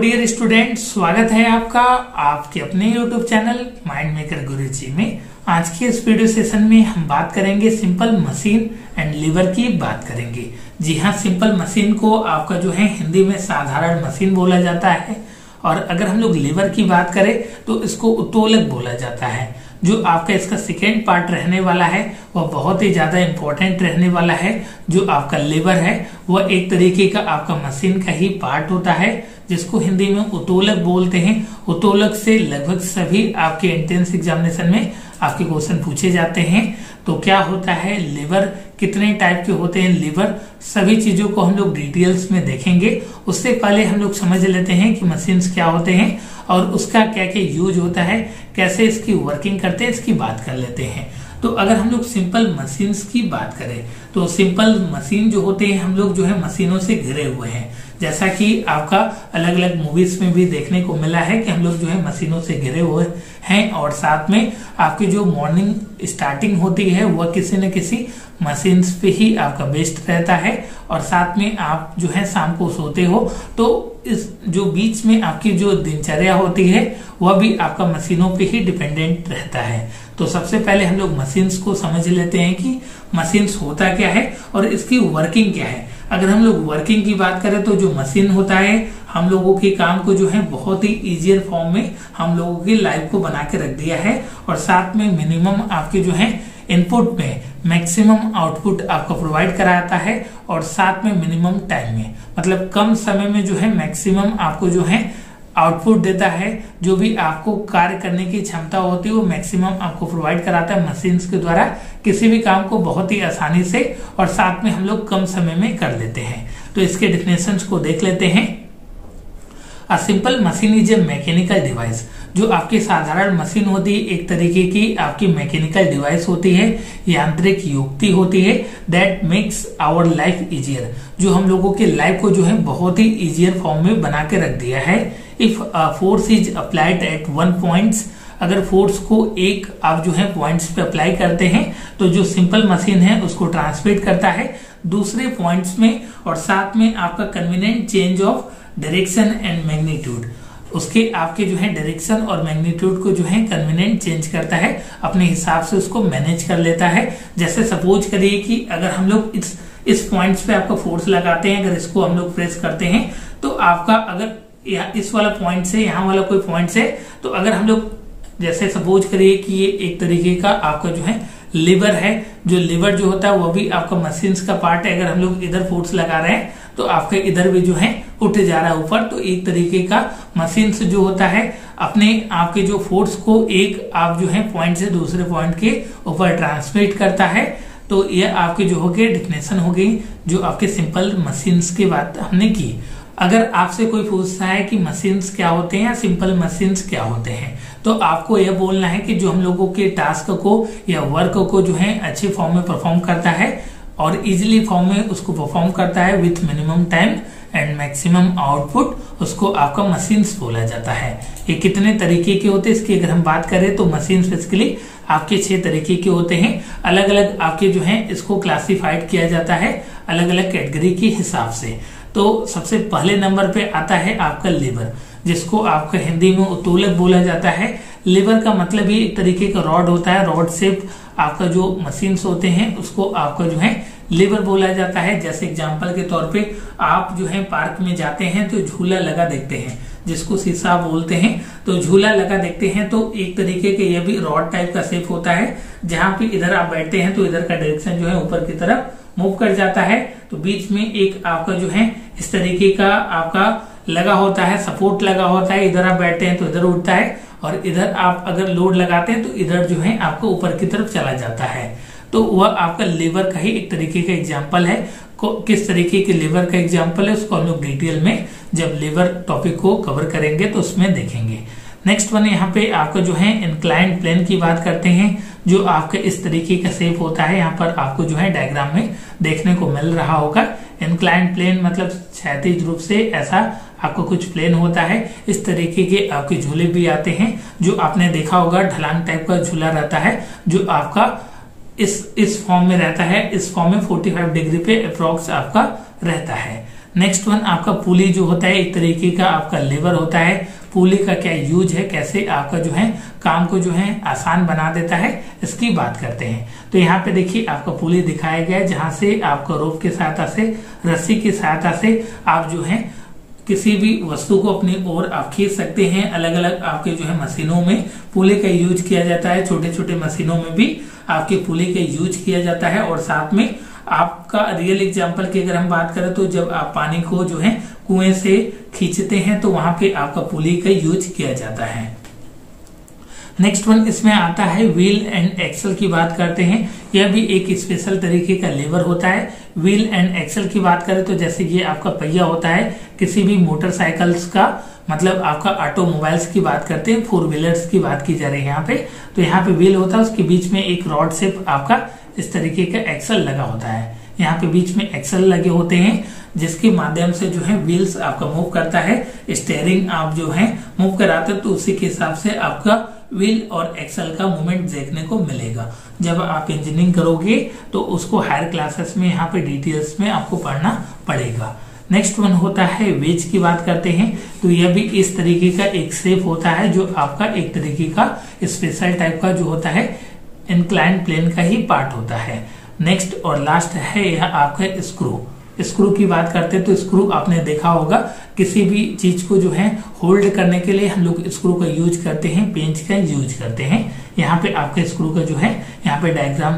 Dear student, स्वागत है आपका आपके अपने यूट्यूब चैनल माइंड मेकर गुरुजी में। आज के इस वीडियो सेशन में हम बात करेंगे सिंपल मशीन एंड लीवर की बात करेंगे। जी हाँ, सिंपल मशीन को आपका जो है हिंदी में साधारण मशीन बोला जाता है, और अगर हम लोग लीवर की बात करें तो इसको उत्तोलक बोला जाता है। जो आपका इसका सेकेंड पार्ट रहने वाला है वह बहुत ही ज्यादा इंपॉर्टेंट रहने वाला है। जो आपका लीवर है वह एक तरीके का आपका मशीन का ही पार्ट होता है, जिसको हिंदी में उत्तोलक बोलते हैं। उत्तोलक से लगभग सभी आपके एंट्रेंस एग्जामिनेशन में आपके क्वेश्चन पूछे जाते हैं। तो क्या होता है लीवर, कितने टाइप के होते हैं लीवर, सभी चीजों को हम लोग डिटेल्स में देखेंगे। उससे पहले हम लोग समझ लेते हैं कि मशीन्स क्या होते हैं और उसका क्या क्या यूज होता है, कैसे इसकी वर्किंग करते हैं, इसकी बात कर लेते हैं। तो अगर हम लोग सिंपल मशीन्स की बात करें तो सिंपल मशीन जो होते हैं हम लोग जो है मशीनों से घिरे हुए हैं। जैसा कि आपका अलग अलग मूवीज में भी देखने को मिला है कि हम लोग जो है मशीनों से घिरे हुए हैं, और साथ में आपकी जो मॉर्निंग स्टार्टिंग होती है वह किसी न किसी मशीन्स पे ही आपका बेस्ड रहता है, और साथ में आप जो है शाम को सोते हो तो इस जो बीच में आपकी जो दिनचर्या होती है वह भी आपका मशीनों पे ही डिपेंडेंट रहता है। तो सबसे पहले हम लोग मशीन्स को समझ लेते हैं कि मशीन्स होता क्या है और इसकी वर्किंग क्या है। अगर हम लोग वर्किंग की बात करें तो जो मशीन होता है हम लोगों के काम को जो है बहुत ही इजियर फॉर्म में हम लोगों की लाइफ को बना के रख दिया है, और साथ में मिनिमम आपके जो है इनपुट में मैक्सिमम आउटपुट आपको प्रोवाइड कराता है, और साथ में मिनिमम टाइम में मतलब कम समय में जो है मैक्सिमम आपको जो है आउटपुट देता है। जो भी आपको कार्य करने की क्षमता होती है वो मैक्सिमम आपको प्रोवाइड कराता है मशीन्स के द्वारा। किसी भी काम को बहुत ही आसानी से और साथ में हम लोग कम समय में कर लेते हैं। तो इसके डेफिनेशंस को देख लेते हैं। अ simple machine is a mechanical device. जो आपकी साधारण मशीन होती है एक तरीके की आपकी मैकेनिकल डिवाइस होती है, यांत्रिक युक्ति होती है, that makes our life easier. जो हम लोगों के लाइफ को जो है बहुत ही इजियर फॉर्म में बना के रख दिया है। If force is applied at one points, अगर फोर्स को एक आप जो है पॉइंट्स पे अप्लाई करते हैं तो जो सिंपल मशीन है उसको ट्रांसमिट करता है दूसरे पॉइंट्स में, और साथ में आपका convenient change of direction and magnitude, उसके आपके जो है डायरेक्शन और मैग्नीट्यूड को जो है कन्वीनियंट चेंज करता है, अपने हिसाब से उसको मैनेज कर लेता है। जैसे सपोज करिए कि अगर हम लोग इस पॉइंट्स पे आपका फोर्स लगाते हैं, अगर इसको हम लोग प्रेस करते हैं तो आपका अगर इस वाला पॉइंट से यहाँ वाला कोई पॉइंट से, तो अगर हम लोग जैसे सपोज करिए कि ये एक तरीके का आपका जो है लीवर है, जो लीवर जो होता है वो भी आपका मशीन्स का पार्ट है। अगर हम लोग इधर फोर्स लगा रहे हैं तो आपके इधर भी जो है उठ जा रहा है ऊपर। तो एक तरीके का मशीन्स जो होता है अपने आपके जो फोर्स को एक आप जो है पॉइंट से दूसरे पॉइंट के ऊपर ट्रांसमिट करता है। तो ये आपके जो हो गए डेफिनेशन हो गई जो आपके सिंपल मशीन्स की बात हमने की। अगर आपसे कोई पूछता है कि मशीन्स क्या होते हैं या सिंपल मशीन्स क्या होते हैं, तो आपको यह बोलना है कि जो हम लोगों के टास्क को या वर्क को जो है अच्छे फॉर्म में परफॉर्म करता है और इजिली फॉर्म में उसको परफॉर्म करता है with minimum time and maximum output, उसको आपका मशीन्स बोला जाता है। ये कितने तरीके के होते हैं इसकी अगर हम बात करें तो मशीन्स बेसिकली आपके 6 तरीके के होते हैं। अलग अलग आपके जो है इसको क्लासिफाइड किया जाता है अलग अलग कैटेगरी के हिसाब से। तो सबसे पहले नंबर पे आता है आपका लीवर, जिसको आपका हिंदी में उत्तोलक बोला जाता है। लीवर का मतलब ही एक तरीके का रॉड होता है, रॉड शेप आपका जो मशीन्स होते हैं उसको आपका जो है लीवर बोला जाता है। जैसे एग्जांपल के तौर पे आप जो है पार्क में जाते हैं तो झूला लगा देखते हैं, जिसको शीशा बोलते हैं। तो झूला लगा देखते हैं तो एक तरीके के ये भी रॉड टाइप का शेप होता है, जहां पे इधर आप बैठते हैं तो इधर का डायरेक्शन जो है ऊपर की तरफ मूव कर जाता है। तो बीच में एक आपका जो है इस तरीके का आपका लगा होता है, सपोर्ट लगा होता है। इधर आप बैठते हैं तो इधर उठता है, और इधर आप अगर लोड लगाते हैं तो इधर जो है आपको ऊपर की तरफ चला जाता है। तो वह आपका लीवर का ही एक तरीके का एग्जाम्पल है। किस तरीके के लीवर का एग्जाम्पल है उसको हम लोग डिटेल में जब लीवर टॉपिक को कवर करेंगे तो उसमें देखेंगे। नेक्स्ट वन यहाँ पे आपका जो है इंक्लाइंड प्लेन की बात करते हैं, जो आपके इस तरीके का शेप होता है। यहाँ पर आपको जो है डायग्राम में देखने को मिल रहा होगा। इंक्लाइंड प्लेन मतलब क्षैतिज रूप से ऐसा आपको कुछ प्लेन होता है। इस तरीके के आपके झूले भी आते हैं, जो आपने देखा होगा ढलान टाइप का झूला रहता है, जो आपका इस फॉर्म में रहता है। इस फॉर्म में 45 डिग्री पे अप्रोक्स आपका रहता है। नेक्स्ट वन आपका पुली जो होता है एक तरीके का आपका लेवर होता है। पुली का क्या यूज है, कैसे आपका जो है काम को जो है आसान बना देता है, इसकी बात करते हैं। तो यहाँ पे देखिए आपका पुली दिखाया गया है, जहां से आपका रोप की सहायता से, रस्सी की सहायता से आप जो है किसी भी वस्तु को अपनी ओर आप खींच सकते हैं। अलग अलग आपके जो है मशीनों में पुली का यूज किया जाता है, छोटे छोटे मशीनों में भी आपके पुली का यूज किया जाता है। और साथ में आपका रियल एग्जांपल की अगर हम बात करें तो जब आप पानी को जो है कुएं से खींचते हैं तो वहां पे आपका पुली का यूज किया जाता है। नेक्स्ट वन इसमें आता है व्हील एंड एक्सल की बात करते हैं। यह भी एक स्पेशल तरीके का लेवर होता है। व्हील एंड एक्सल की बात करें तो जैसे ये आपका पहिया होता है किसी भी मोटरसाइकिल्स का, मतलब आपका ऑटोमोबाइल्स की बात करते हैं, 4 व्हीलर्स की बात की जा रही है यहाँ पे। तो यहाँ पे व्हील होता है, उसके बीच में एक रॉड शेप आपका इस तरीके का एक्सल लगा होता है। यहाँ पे बीच में एक्सल लगे होते हैं जिसके माध्यम से जो है व्हील्स आपका मूव करता है। स्टीयरिंग आप जो है मूव कराते हैं तो उसी के हिसाब से आपका व्हील और एक्सल का मूवमेंट देखने को मिलेगा। जब आप इंजीनियरिंग करोगे तो उसको हायर क्लासेस में यहाँ पे डिटेल्स में आपको पढ़ना पड़ेगा। नेक्स्ट वन होता है वेज की बात करते हैं। तो यह भी इस तरीके का एक शेप होता है जो आपका एक तरीके का स्पेशल टाइप का जो होता है इंक्लाइंड प्लेन का ही पार्ट होता है। नेक्स्ट और लास्ट है यह आपका स्क्रू। स्क्रू की बात करते हैं तो स्क्रू आपने देखा होगा, किसी भी चीज को जो है होल्ड करने के लिए हम लोग स्क्रू का यूज करते हैं, पेंच का यूज करते हैं। यहाँ पे आपके स्क्रू का जो है यहाँ पे डायग्राम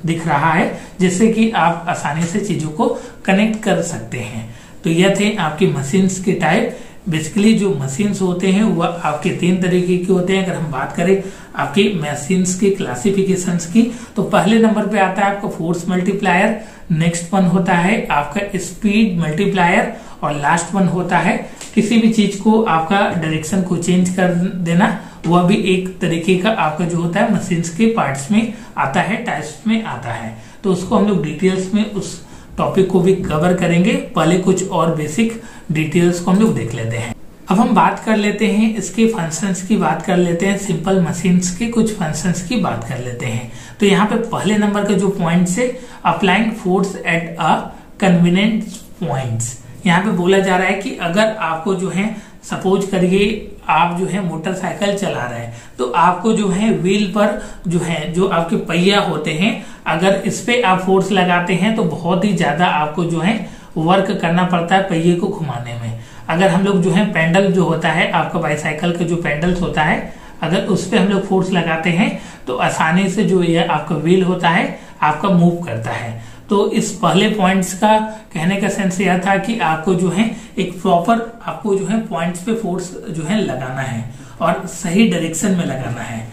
दिख रहा है जिससे कि आप आसानी से चीजों को कनेक्ट कर सकते हैं। तो यह थे आपके मशीन्स के टाइप। बेसिकली जो मशीन्स होते हैं वह आपके 3 तरीके के होते हैं। अगर हम बात करें आपके मशीन्स के क्लासिफिकेशंस की तो पहले नंबर पे आता है आपका फोर्स मल्टीप्लायर, नेक्स्ट वन होता है आपका स्पीड मल्टीप्लायर और लास्ट वन होता है किसी भी चीज को आपका डायरेक्शन को चेंज कर देना। वह भी एक तरीके का आपका जो होता है मशीन्स के पार्ट्स में आता है, टाइप्स में आता है। तो उसको हम लोग डिटेल्स में उस टॉपिक को भी कवर करेंगे। पहले कुछ और बेसिक डिटेल्स को हम लोग देख लेते हैं। अब हम बात कर लेते हैं इसके फंक्शंस की बात कर लेते हैं, सिंपल मशीन्स के कुछ फंक्शंस की बात कर लेते हैं। तो यहाँ पे पहले नंबर का जो पॉइंट है applying force at a convenient points. यहाँ पे बोला जा रहा है कि अगर आपको जो है सपोज करिए आप जो है मोटरसाइकिल चला रहे हैं तो आपको जो है व्हील पर जो आपके पहिया होते हैं अगर इस पे आप फोर्स लगाते हैं तो बहुत ही ज्यादा आपको जो है वर्क करना पड़ता है पहिए को घुमाने में। अगर हम लोग जो है पेंडल जो होता है आपका बाईसाइकिल का जो पेंडल्स होता है अगर उस पे हम लोग फोर्स लगाते हैं तो आसानी से जो ये आपका व्हील होता है आपका मूव करता है। तो इस पहले पॉइंट्स का कहने का सेंस यह था कि आपको जो है एक प्रॉपर आपको जो है पॉइंट्स पे फोर्स जो है लगाना है और सही डायरेक्शन में लगाना है।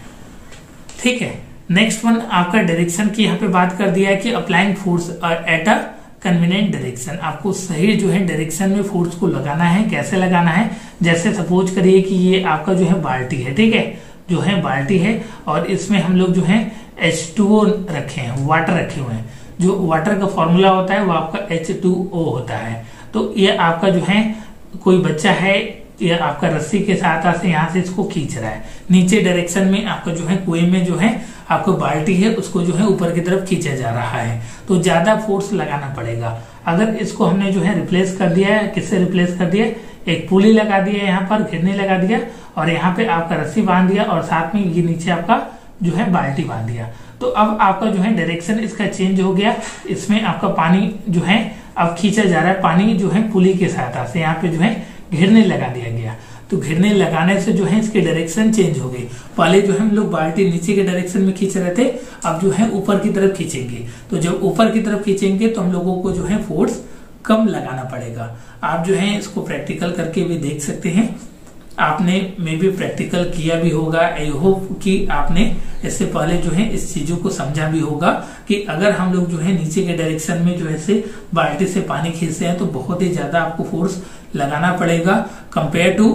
ठीक है, नेक्स्ट वन आपका डायरेक्शन की यहाँ पे बात कर दिया है कि applying force at a convenient direction. आपको सही जो है डायरेक्शन में फोर्स को लगाना है। कैसे लगाना है, जैसे सपोज करिए कि ये आपका जो है बाल्टी है, ठीक है, जो है बाल्टी है और इसमें हम लोग जो है H2O रखे हैं, वाटर रखे हुए हैं। जो वाटर का फॉर्मूला होता है वो आपका H2O होता है। तो ये आपका जो है कोई बच्चा है ये आपका रस्सी के सहायता से यहाँ से इसको खींच रहा है। नीचे डायरेक्शन में आपका जो है कुएं में जो है आपको बाल्टी है उसको जो है ऊपर की तरफ खींचा जा रहा है तो ज्यादा फोर्स लगाना पड़ेगा। अगर इसको हमने जो है रिप्लेस कर दिया है, किससे रिप्लेस कर दिया, एक पुली लगा दिया यहाँ पर, घिरने लगा दिया और यहाँ पे आपका रस्सी बांध दिया और साथ में ये नीचे आपका जो है बाल्टी बांध दिया। तो अब आपका जो है डायरेक्शन इसका चेंज हो गया। इसमें आपका पानी जो है अब खींचा जा रहा है, पानी जो है पुली के सहायता से यहाँ पे जो है घिरने लगा दिया गया। तो घिरने लगाने से जो है इसकी डायरेक्शन चेंज हो गई। पहले जो है हम लोग बाल्टी नीचे के डायरेक्शन में खींच रहे थे, अब जो है ऊपर की तरफ खींचेंगे। तो जब ऊपर की तरफ खींचेंगे तो हम लोगों को जो है फोर्स कम लगाना पड़ेगा। आप जो है इसको प्रैक्टिकल करके भी देख सकते हैं। आपने मे भी प्रैक्टिकल किया भी होगा। आई होप कि आपने इससे पहले जो है इस चीजों को समझा भी होगा कि अगर हम लोग जो है नीचे के डायरेक्शन में जो है बाल्टी से पानी खींचते हैं तो बहुत ही ज्यादा आपको फोर्स लगाना पड़ेगा कंपेयर टू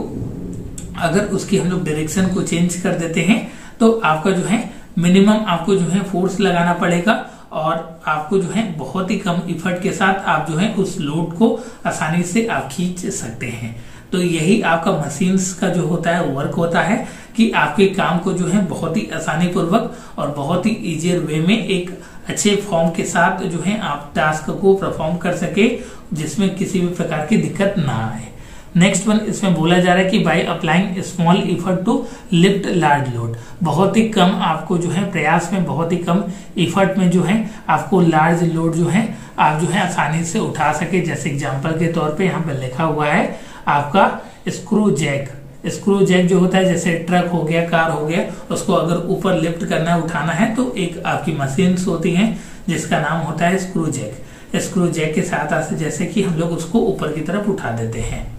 अगर उसकी हम लोग डायरेक्शन को चेंज कर देते हैं तो आपका जो है मिनिमम आपको जो है फोर्स लगाना पड़ेगा और आपको जो है बहुत ही कम इफर्ट के साथ आप जो है उस लोड को आसानी से आप खींच सकते हैं। तो यही आपका मशीन्स का जो होता है वर्क होता है कि आपके काम को जो है बहुत ही आसानी पूर्वक और बहुत ही इजियर वे में एक अच्छे फॉर्म के साथ जो है आप टास्क को परफॉर्म कर सके जिसमें किसी भी प्रकार की दिक्कत ना आए। नेक्स्ट वन इसमें बोला जा रहा है कि by applying small effort to lift large load, बहुत ही कम आपको जो है प्रयास में, बहुत ही कम इफर्ट में जो है आपको लार्ज लोड जो है आप जो है आसानी से उठा सके। जैसे एग्जांपल के तौर पे यहाँ पे लिखा हुआ है आपका स्क्रू जैक। स्क्रू जैक जो होता है, जैसे ट्रक हो गया, कार हो गया, उसको अगर ऊपर लिफ्ट करना है, उठाना है, तो एक आपकी मशीन्स होती हैं जिसका नाम होता है स्क्रू जैक। स्क्रू जैक के साथ जैसे कि हम लोग उसको ऊपर की तरफ उठा देते हैं,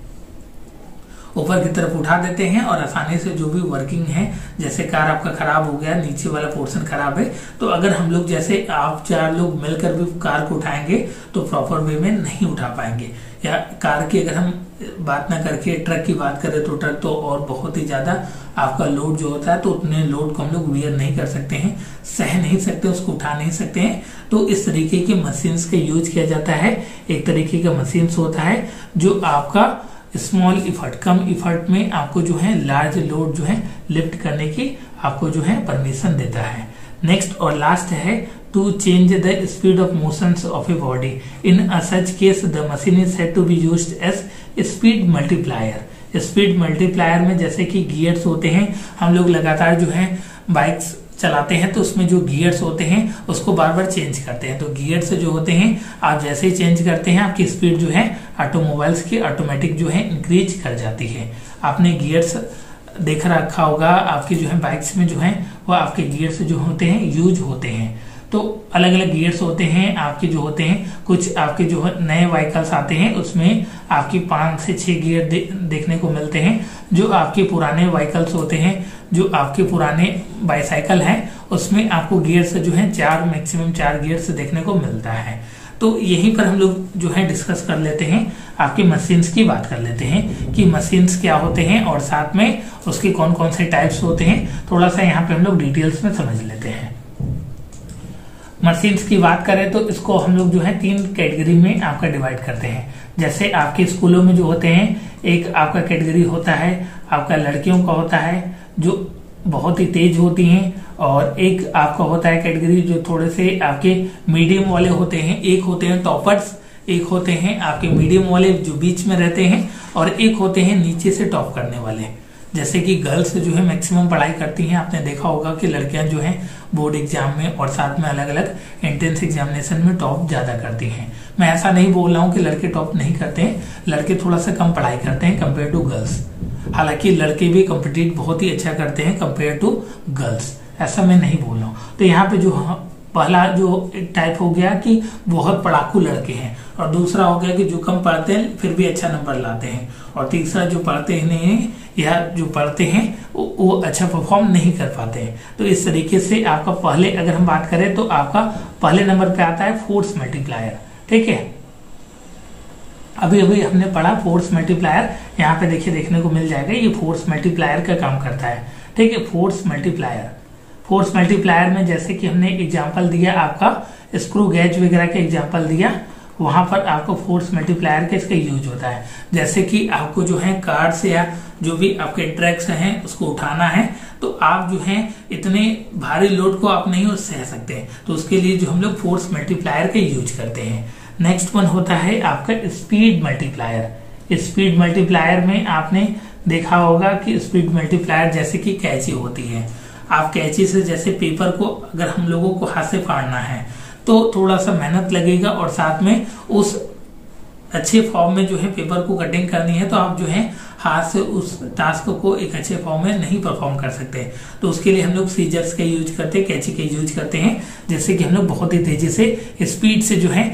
ऊपर की तरफ उठा देते हैं और आसानी से जो भी वर्किंग है, जैसे कार आपका खराब हो गया, नीचे वाला पोर्शन खराब है, तो अगर हम लोग जैसे आप 4 लोग मिलकर भी कार को उठाएंगे तो प्रॉपर वे में नहीं उठा पाएंगे। या कार की अगर हम बात ना करके ट्रक की बात करें तो ट्रक तो और बहुत ही ज्यादा आपका लोड जो होता है, तो उतने लोड को हम लोग वियर नहीं कर सकते हैं, सह नहीं सकते, उसको उठा नहीं सकते हैं। तो इस तरीके की मशीन्स का यूज किया जाता है। एक तरीके का मशीन्स होता है जो आपका स्मॉल इफर्ट, कम इफर्ट में आपको जो है लार्ज लोड जो है लिफ्ट करने की आपको जो है परमिशन देता है। नेक्स्ट और लास्ट है to change the speed of motions of a body, in a such case the machine is said to be used as speed multiplier. Speed multiplier में जैसे कि गियर्स होते हैं, हम लोग लगातार जो है बाइक्स चलाते हैं तो उसमें जो गियर्स होते हैं उसको बार बार चेंज करते हैं। तो गियर्स जो होते हैं आप जैसे ही चेंज करते हैं आपकी स्पीड जो है ऑटोमोबाइल्स की ऑटोमेटिक जो है इंक्रीज कर जाती है। आपने गियर्स देख रखा होगा, आपकी जो है बाइक्स में जो है वो आपके गियर्स जो होते हैं यूज होते हैं। तो अलग अलग गियर्स होते हैं आपके जो होते हैं, कुछ आपके जो नए व्हीकल्स आते हैं उसमें आपकी 5 से 6 गियर देखने को मिलते हैं। जो आपके पुराने व्हीकल्स होते हैं, जो आपके पुराने बाईसाइकिल हैं, उसमें आपको गियर्स जो है 4 मैक्सिमम 4 गियर्स देखने को मिलता है। तो यहीं पर हम लोग जो है डिस्कस कर लेते हैं, आपकी मशीन्स की बात कर लेते हैं कि मशीन्स क्या होते हैं और साथ में उसके कौन कौन से टाइप्स होते हैं, थोड़ा सा यहाँ पे हम लोग डिटेल्स में समझ लेते हैं। मशीन्स की बात करें तो इसको हम लोग जो है 3 कैटेगरी में आपका डिवाइड करते हैं। जैसे आपके स्कूलों में जो होते हैं, एक आपका कैटेगरी होता है आपका लड़कियों का होता है जो बहुत ही तेज होती हैं, और एक आपका होता है कैटेगरी जो थोड़े से आपके मीडियम वाले होते हैं। एक होते हैं टॉपर्स, एक होते हैं आपके मीडियम वाले जो बीच में रहते हैं, और एक होते हैं नीचे से टॉप करने वाले। जैसे कि गर्ल्स जो है मैक्सिमम पढ़ाई करती हैं, आपने देखा होगा कि लड़कियां जो हैं बोर्ड एग्जाम में और साथ में अलग अलग एंट्रेंस एग्जामिनेशन में टॉप ज्यादा करती हैं। मैं ऐसा नहीं बोल रहा हूं कि लड़के टॉप नहीं करते हैं, लड़के थोड़ा सा कम पढ़ाई करते हैं कंपेयर टू गर्ल्स। हालांकि लड़के भी कॉम्पिटिट बहुत ही अच्छा करते हैं कंपेयर टू गर्ल्स, ऐसा मैं नहीं बोल रहा हूँ। तो यहाँ पे जो पहला जो एक टाइप हो गया कि बहुत पढ़ाकू लड़के हैं, और दूसरा हो गया कि जो कम पढ़ते हैं फिर भी अच्छा नंबर लाते हैं, और तीसरा जो पढ़ते ही नहीं है या जो पढ़ते हैं वो अच्छा परफॉर्म नहीं कर पाते हैं। तो इस तरीके से आपका पहले अगर हम बात करें तो आपका पहले नंबर पे आता है फोर्स मल्टीप्लायर। ठीक है, अभी अभी हमने पढ़ा फोर्स मल्टीप्लायर, यहाँ पे देखिए देखने को मिल जाएगा, ये फोर्स मल्टीप्लायर का काम करता है। ठीक है, फोर्स मल्टीप्लायर में जैसे कि हमने एग्जांपल दिया आपका स्क्रू गेज वगैरह का एग्जांपल दिया, वहां पर आपको फोर्स मल्टीप्लायर का इसका यूज होता है। जैसे कि आपको जो है कार से या जो भी आपके ट्रक्स हैं उसको उठाना है, तो आप जो है इतने भारी लोड को आप नहीं सह सकते हैं, तो उसके लिए जो हम लोग फोर्स मल्टीप्लायर का यूज करते हैं। नेक्स्ट वन होता है आपका स्पीड मल्टीप्लायर। स्पीड मल्टीप्लायर में आपने देखा होगा कि स्पीड मल्टीप्लायर जैसे कि कैंची होती है, आप कैंची से जैसे पेपर को अगर हम लोगों को हाथ से फाड़ना है तो थोड़ा सा मेहनत लगेगा, और साथ में उस अच्छे फॉर्म में जो है पेपर को कटिंग करनी है तो आप जो है हाथ से उस टास्क को एक अच्छे फॉर्म में नहीं परफॉर्म कर सकते। तो उसके लिए हम लोग सीजर्स का यूज करते हैं, कैंची का यूज करते हैं, जिससे कि हम लोग बहुत ही तेजी से स्पीड से जो है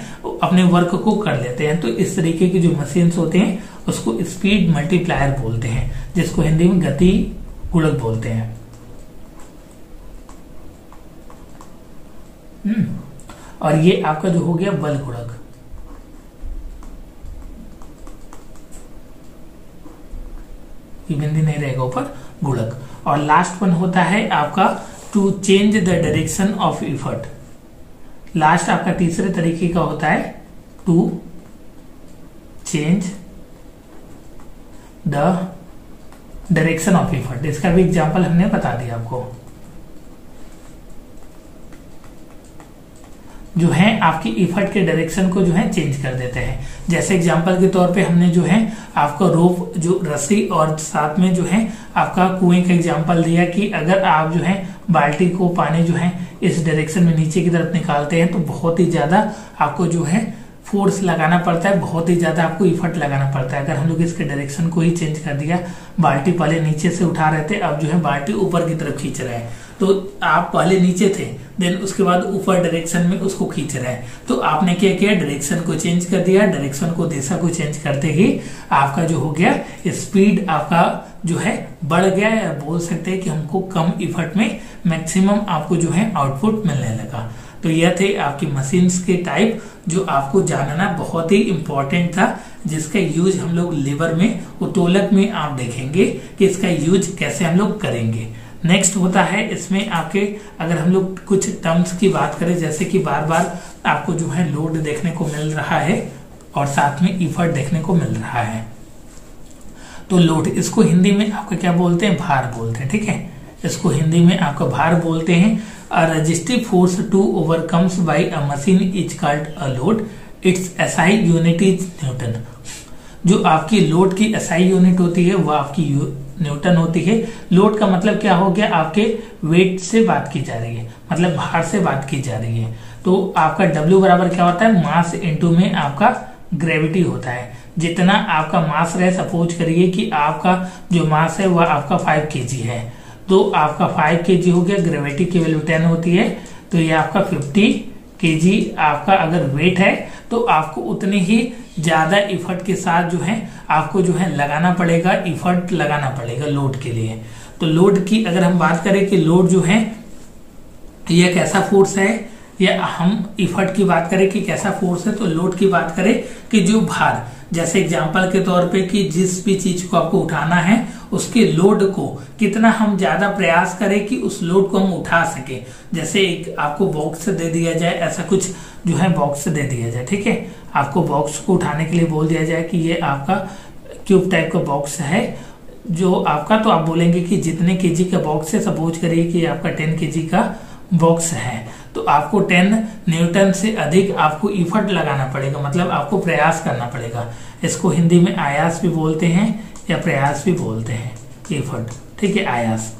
अपने वर्क को कर लेते हैं। तो इस तरीके की जो मशीन्स होते हैं उसको स्पीड मल्टीप्लायर बोलते हैं, जिसको हिंदी में गति गुणक बोलते हैं। और ये आपका जो हो गया बल गुणक। ये बिंदी नहीं रहेगा ऊपर, गुणक। और लास्ट वन होता है आपका to change the direction of effort. Last आपका तीसरे तरीके का होता है to change the direction of effort. इसका भी एग्जांपल हमने बता दिया आपको। जो है आपकी इफर्ट के डायरेक्शन को जो है चेंज कर देते हैं। जैसे एग्जांपल के तौर पे हमने जो है आपका रोप जो रस्सी और साथ में जो है आपका कुएं का एग्जांपल दिया कि अगर आप जो है बाल्टी को पानी जो है इस डायरेक्शन में नीचे की तरफ निकालते हैं तो बहुत ही ज्यादा आपको जो है फोर्स लगाना पड़ता है, बहुत ही ज्यादा आपको इफर्ट लगाना पड़ता है। अगर हम लोग इसके डायरेक्शन को ही चेंज कर दिया, बाल्टी पहले नीचे से उठा रहे थे, अब जो है बाल्टी ऊपर की तरफ खींच रहे हैं, तो आप पहले नीचे थे, देन उसके बाद ऊपर डायरेक्शन में उसको खींच रहे हैं, तो आपने क्या किया, डायरेक्शन को चेंज कर दिया। डायरेक्शन को, दिशा को चेंज करते ही आपका जो हो गया स्पीड आपका जो है बढ़ गया, या बोल सकते हैं कि हमको कम इफर्ट में मैक्सिमम आपको जो है आउटपुट मिलने लगा। तो यह थे आपकी मशीन्स के टाइप जो आपको जानना बहुत ही इंपॉर्टेंट था, जिसका यूज हम लोग लीवर में, उत्तोलक में आप देखेंगे कि इसका यूज कैसे हम लोग करेंगे। नेक्स्ट होता है इसमें आपके, अगर हम लोग कुछ टर्म्स की बात करें, जैसे कि बार बार आपको जो है लोड देखने को मिल रहा है और साथ में इफर्ट देखने को मिल रहा है। तो लोड, इसको हिंदी में आपका क्या बोलते हैं, भार बोलते हैं, ठीक है। इसको हिंदी में आपका भार बोलते हैं। A resistive force to overcomes by a machine is called a load. Its SI unit is Newton. जो आपकी लोड की SI यूनिट होती है वो आपकी न्यूटन होती है। लोड का मतलब क्या हो गया, आपके वेट से बात की जा रही है, मतलब भार से बात की जा रही है। तो आपका W बराबर क्या होता है, मास इंटू में आपका ग्रेविटी होता है। जितना आपका मास रहे, सपोज करिए कि आपका जो मास है वह आपका 5 kg है, तो आपका 5 kg हो गया, ग्रेविटी की वैल्यू 10 होती है, तो ये आपका 50 kg आपका अगर वेट है, तो आपको उतने ही ज्यादा इफर्ट के साथ जो है आपको जो है लगाना पड़ेगा, इफर्ट लगाना पड़ेगा लोड के लिए। तो लोड की अगर हम बात करें कि लोड जो है यह कैसा फोर्स है, या हम इफर्ट की बात करें कि कैसा फोर्स है, तो लोड की बात करें कि जो भार, जैसे एग्जांपल के तौर पे कि जिस भी चीज को आपको उठाना है उसके लोड को कितना हम ज्यादा प्रयास करें कि उस लोड को हम उठा सके। जैसे एक आपको बॉक्स दे दिया जाए, ऐसा कुछ जो है बॉक्स दे दिया जाए, ठीक है, आपको बॉक्स को उठाने के लिए बोल दिया जाए कि ये आपका क्यूब टाइप का बॉक्स है जो आपका, तो आप बोलेंगे कि जितने केजी का बॉक्स है, सपोज करिए कि आपका 10 kg का बॉक्स है, तो आपको 10 न्यूटन से अधिक आपको इफर्ट लगाना पड़ेगा, मतलब आपको प्रयास करना पड़ेगा। इसको हिंदी में आयास भी बोलते हैं या प्रयास भी बोलते हैं, इफर्ट, ठीक है, आयास।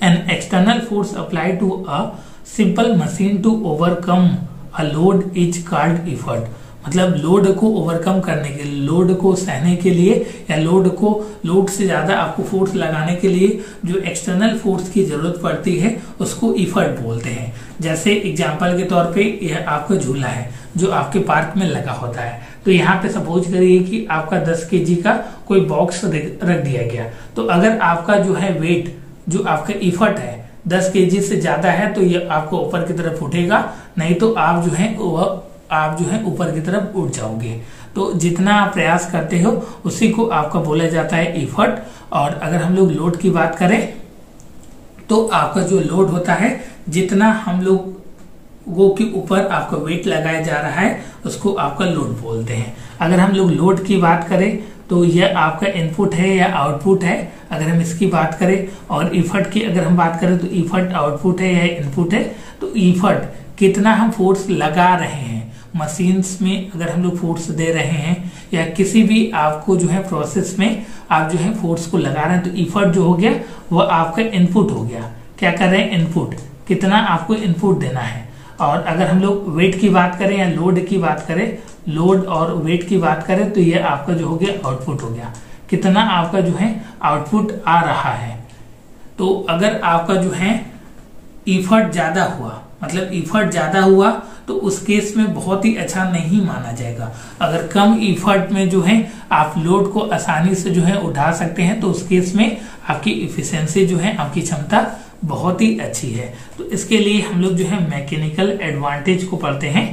An external force applied to a simple machine to overcome a load is called effort. मतलब लोड को ओवरकम करने के लिए, लोड को सहने के लिए, या लोड से ज्यादा आपको फोर्स लगाने के लिए जो एक्सटर्नल फोर्स की जरूरत पड़ती है उसको इफर्ट बोलते हैं। जैसे एग्जांपल के तौर पे यह आपका झूला है जो आपके पार्क में लगा होता है, तो यहाँ पे सपोज करिए कि आपका 10 kg का कोई बॉक्स रख दिया गया, तो अगर आपका जो है वेट, जो आपका इफर्ट है 10 kg से ज्यादा है, तो ये आपको ऊपर की तरफ उठेगा, नहीं तो आप जो है ऊपर की तरफ उठ जाओगे। तो जितना आप प्रयास करते हो उसी को आपका बोला जाता है इफर्ट। और अगर हम लोग लोड की बात करें तो आपका जो लोड होता है, जितना हम लोगों के ऊपर आपका वेट लगाया जा रहा है उसको आपका लोड बोलते हैं। अगर हम लोग लोड की बात करें तो यह आपका इनपुट है या आउटपुट है, अगर हम इसकी बात करें। और इफर्ट की अगर हम बात करें तो इफर्ट आउटपुट है या इनपुट है। तो इफर्ट कितना हम फोर्स लगा रहे हैं मशीन्स में, अगर हम लोग फोर्स दे रहे हैं या किसी भी आपको जो है प्रोसेस में आप जो है फोर्स को लगा रहे हैं, तो इफर्ट जो हो गया वो आपका इनपुट हो गया। क्या कर रहे हैं, इनपुट, कितना आपको इनपुट देना है। और अगर हम लोग वेट की बात करें या लोड की बात करें, लोड और वेट की बात करें, तो ये आपका जो हो गया आउटपुट हो गया, कितना आपका जो है आउटपुट आ रहा है। तो अगर आपका जो है इफर्ट ज्यादा हुआ, मतलब इफर्ट ज्यादा हुआ, तो उस केस में बहुत ही अच्छा नहीं माना जाएगा। अगर कम इफर्ट में जो है आप लोड को आसानी से जो है उठा सकते हैं, तो उस केस में आपकी इफिशियंसी जो है, आपकी क्षमता बहुत ही अच्छी है। तो इसके लिए हम लोग जो है मैकेनिकल एडवांटेज को पढ़ते हैं।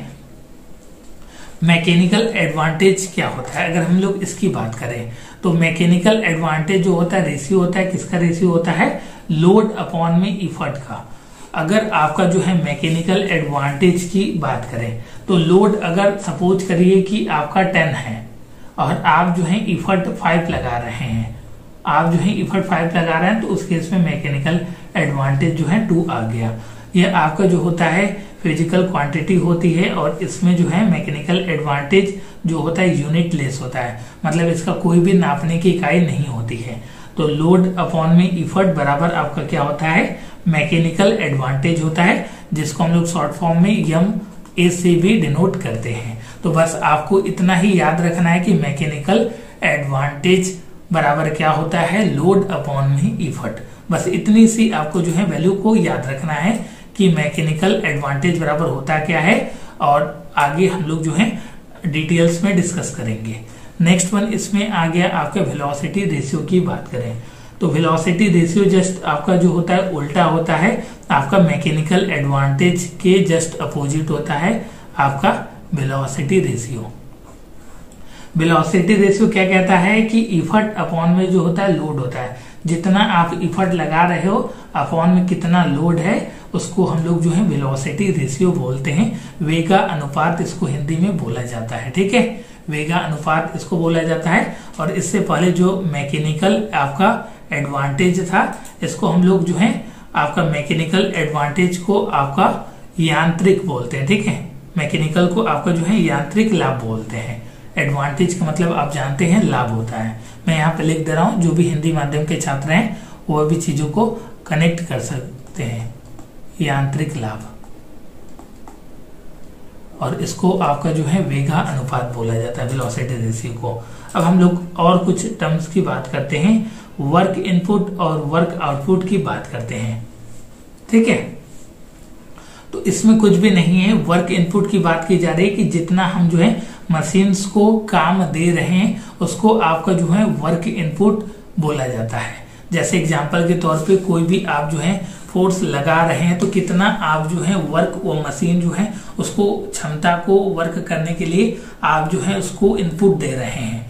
मैकेनिकल एडवांटेज क्या होता है, अगर हम लोग इसकी बात करें तो मैकेनिकल एडवांटेज जो होता है रेशियो होता है, किसका रेशियो होता है, लोड अपॉन में इफर्ट का। अगर आपका जो है मैकेनिकल एडवांटेज की बात करें तो लोड अगर सपोज करिए कि आपका 10 है और आप जो है इफर्ट 5 लगा रहे हैं, आप जो है इफर्ट 5 लगा रहे हैं, तो उस केस में मैकेनिकल एडवांटेज जो है 2 आ गया। यह आपका जो होता है फिजिकल क्वांटिटी होती है और इसमें जो है मैकेनिकल एडवांटेज जो होता है यूनिट लेस होता है, मतलब इसका कोई भी नापने की इकाई नहीं होती है। तो लोड अपॉन में इफर्ट बराबर आपका क्या होता है, मैकेनिकल एडवांटेज होता है, जिसको हम लोग शॉर्ट फॉर्म में यम ए से भी डिनोट करते हैं। तो बस आपको इतना ही याद रखना है कि मैकेनिकल एडवांटेज बराबर क्या होता है, लोड अपॉन में इफर्ट। बस इतनी सी आपको जो है वैल्यू को याद रखना है कि मैकेनिकल एडवांटेज बराबर होता क्या है, और आगे हम लोग जो है डिटेल्स में डिस्कस करेंगे। नेक्स्ट वन इसमें आ गया आपका वेलोसिटी रेशियो की बात करें तो वेलोसिटी रेशियो जस्ट आपका जो होता है उल्टा होता है, आपका मैकेनिकल एडवांटेज के जस्ट अपोजिट होता है आपका वेलोसिटी रेशियो। वेलोसिटी रेशियो क्या कहता है कि इफर्ट अपॉन में जो होता है लोड होता है, जितना आप इफर्ट लगा रहे हो अपॉन में कितना लोड है, उसको हम लोग जो है वेलोसिटी रेशियो बोलते हैं। वेगा अनुपात इसको हिंदी में बोला जाता है, ठीक है, वेगा अनुपात इसको बोला जाता है। और इससे पहले जो मैकेनिकल आपका एडवांटेज था, इसको हम लोग जो है आपका मैकेनिकल एडवांटेज को आपका यांत्रिक बोलते हैं, ठीक है, मैकेनिकल को आपका जो है यांत्रिक लाभ बोलते हैं। एडवांटेज का मतलब आप जानते हैं लाभ होता है। मैं यहाँ पे लिख दे रहा हूँ, जो भी हिंदी माध्यम के छात्र हैं वो भी चीजों को कनेक्ट कर सकते हैं, यांत्रिक लाभ, और इसको आपका जो है वेगा अनुपात बोला जाता है, वेलोसिटी रेशियो को। अब हम लोग और कुछ टर्म्स की बात करते हैं, वर्क इनपुट और वर्क आउटपुट की बात करते हैं, ठीक है। तो इसमें कुछ भी नहीं है, वर्क इनपुट की बात की जा रही है कि जितना हम जो है मशीन्स को काम दे रहे हैं उसको आपका जो है वर्क इनपुट बोला जाता है। जैसे एग्जांपल के तौर पे कोई भी आप जो है फोर्स लगा रहे हैं तो कितना आप जो है वर्क, वो मशीन जो है उसको क्षमता को वर्क करने के लिए आप जो है उसको इनपुट दे रहे हैं।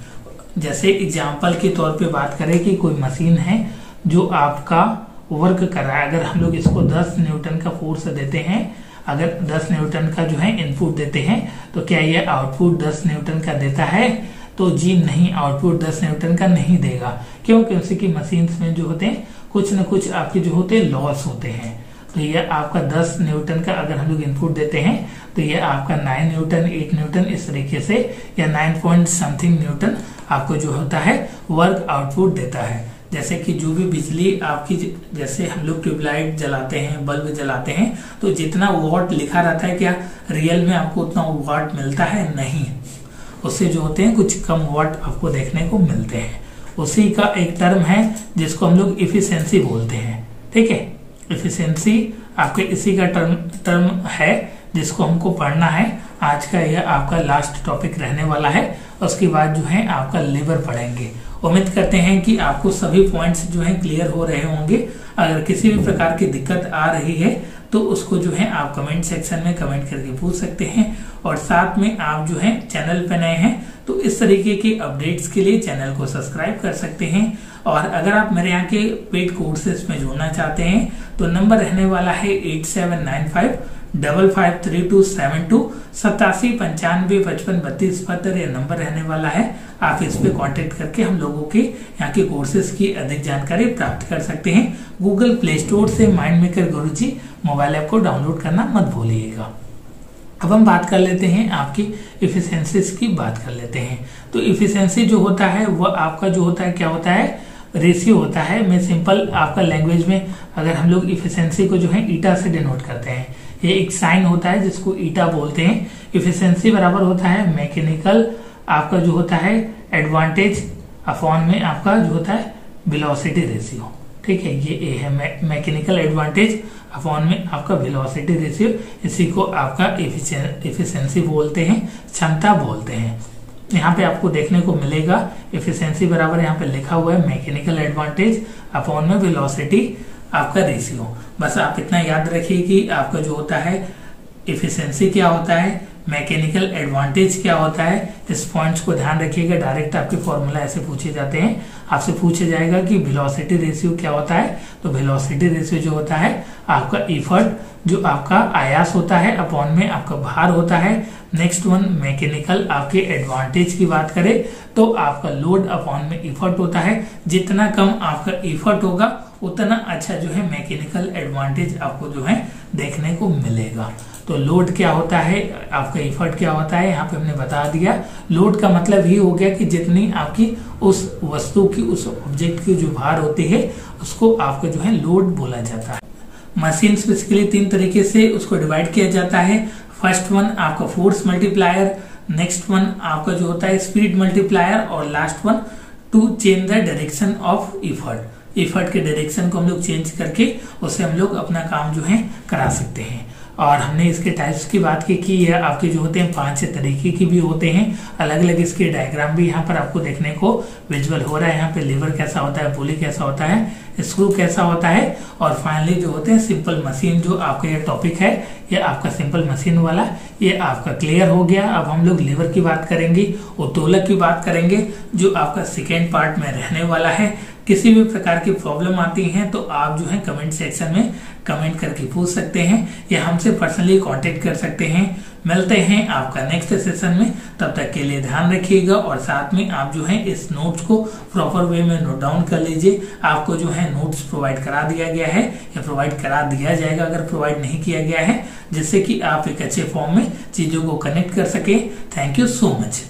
जैसे एग्जांपल के तौर पे बात करें कि कोई मशीन है जो आपका वर्क कर रहा है, अगर हम लोग इसको 10 न्यूटन का फोर्स देते हैं, अगर 10 न्यूटन का जो है इनपुट देते हैं, तो क्या ये आउटपुट 10 न्यूटन का देता है? तो जी नहीं, आउटपुट 10 न्यूटन का नहीं देगा। क्यों? क्योंकि की मशीन्स में जो होते हैं कुछ न कुछ आपके जो होते हैं लॉस होते हैं। तो ये आपका 10 न्यूटन का अगर हम लोग इनपुट देते हैं तो ये आपका 9 न्यूटन, 8 न्यूटन इस तरीके से, या 9 पॉइंट समथिंग न्यूटन आपको जो होता है वर्क आउटपुट देता है। जैसे कि जो भी बिजली आपकी, जैसे हम लोग ट्यूबलाइट जलाते हैं, बल्ब जलाते हैं, तो जितना वॉट लिखा रहता है क्या रियल में आपको उतना वॉट मिलता है? नहीं, उससे जो होते हैं कुछ कम वॉट आपको देखने को मिलते हैं। उसी का एक टर्म है जिसको हम लोग इफिशिएंसी बोलते हैं, ठीक है। इफिशिएंसी आपके इसी का टर्म है जिसको हमको पढ़ना है। आज का यह आपका लास्ट टॉपिक रहने वाला है, उसके बाद जो है आपका लेबर पढ़ेंगे। उम्मीद करते हैं कि आपको सभी पॉइंट्स जो है क्लियर हो रहे होंगे। अगर किसी भी प्रकार की दिक्कत आ रही है तो उसको जो है आप कमेंट सेक्शन में कमेंट करके पूछ सकते हैं। और साथ में आप जो है चैनल पे नए हैं तो इस तरीके के अपडेट्स के लिए चैनल को सब्सक्राइब कर सकते हैं। और अगर आप मेरे यहाँ के पेड कोर्सेज में जुड़ना चाहते हैं तो नंबर रहने वाला है 8795553272 8795553272 ये नंबर रहने वाला है। आप इस पे कांटेक्ट करके हम लोगों के यहाँ के कोर्सेज की अधिक जानकारी प्राप्त कर सकते हैं। गूगल प्ले स्टोर से माइंड मेकर गुरुजी मोबाइल ऐप को डाउनलोड करना मत भूलिएगा। अब हम बात कर लेते हैं आपकी इफिशिएंसीज की बात कर लेते हैं। तो इफिशिएंसी जो होता है वह आपका जो होता है क्या होता है? रेशियो होता है। मैं सिंपल आपका लैंग्वेज में अगर हम लोग इफिशिएंसी को जो है ईटा से डिनोट करते हैं, ये एक साइन होता है जिसको ईटा बोलते हैं। इफिशिएंसी बराबर होता है मैकेनिकल आपका जो होता है एडवांटेज अपॉन में आपका जो होता है वेलोसिटी रेशियो, ठीक है। ये ए है मैकेनिकल एडवांटेज अपॉन में आपका वेलोसिटी रेशियो, इसी को आपका एफिशिएंसी बोलते हैं, क्षमता बोलते हैं। यहाँ पे आपको देखने को मिलेगा एफिशिएंसी बराबर यहाँ पे लिखा हुआ है मैकेनिकल एडवांटेज अपॉन में वेलोसिटी आपका रेशियो। बस आप इतना याद रखिए कि आपका जो होता है एफिशिएंसी क्या होता है, मैकेनिकल एडवांटेज क्या होता है। इस पॉइंट्स को ध्यान रखिएगा। डायरेक्ट आपके फॉर्मूला ऐसे पूछे जाते हैं, आपसे पूछा जाएगा कि वेलोसिटी रेशियो क्या होता है। तो वेलोसिटी रेशियो जो होता है आपका इफर्ट जो आपका आयास होता है अपॉन में आपका भार होता है। नेक्स्ट वन मैकेनिकल आपके एडवांटेज की बात करें तो आपका लोड अपॉन में इफर्ट होता है। जितना कम आपका इफर्ट होगा उतना अच्छा जो है मैकेनिकल एडवांटेज आपको जो है देखने को मिलेगा। तो लोड क्या होता है, आपका इफर्ट क्या होता है, यहाँ पे हमने बता दिया। लोड का मतलब ही हो गया कि जितनी आपकी उस वस्तु की, उस ऑब्जेक्ट की जो भार होती है उसको आपका जो है लोड बोला जाता है। मशीन बेसिकली 3 तरीके से उसको डिवाइड किया जाता है। फर्स्ट वन आपका फोर्स मल्टीप्लायर, नेक्स्ट वन आपका जो होता है स्पीड मल्टीप्लायर, और last one two change the direction of effort. Effort के डायरेक्शन को हम लोग चेंज करके उससे हम लोग अपना काम जो है करा सकते हैं। और हमने इसके टाइप्स की बात की है, आपके जो होते हैं 5 तरीके की भी होते हैं, अलग अलग इसके डायग्राम भी यहाँ पर आपको देखने को विजुअल हो रहा है। यहाँ पे लीवर कैसा होता है, पुली कैसा होता है, स्क्रू कैसा होता है, और फाइनली जो होते हैं सिंपल मशीन। जो आपका ये टॉपिक है ये आपका सिंपल मशीन वाला ये आपका क्लियर हो गया। अब हम लोग लीवर की बात करेंगे, उत्तोलक की बात करेंगे, जो आपका सेकेंड पार्ट में रहने वाला है। किसी भी प्रकार की प्रॉब्लम आती है तो आप जो है कमेंट सेक्शन में कमेंट करके पूछ सकते हैं या हमसे पर्सनली कांटेक्ट कर सकते हैं। मिलते हैं आपका नेक्स्ट सेशन में, तब तक के लिए ध्यान रखिएगा और साथ में आप जो है इस नोट्स को प्रॉपर वे में नोट डाउन कर लीजिए। आपको जो है नोट्स प्रोवाइड करा दिया गया है या प्रोवाइड करा दिया जाएगा अगर प्रोवाइड नहीं किया गया है, जिससे कि आप एक अच्छे फॉर्म में चीजों को कनेक्ट कर सके। Thank you so much.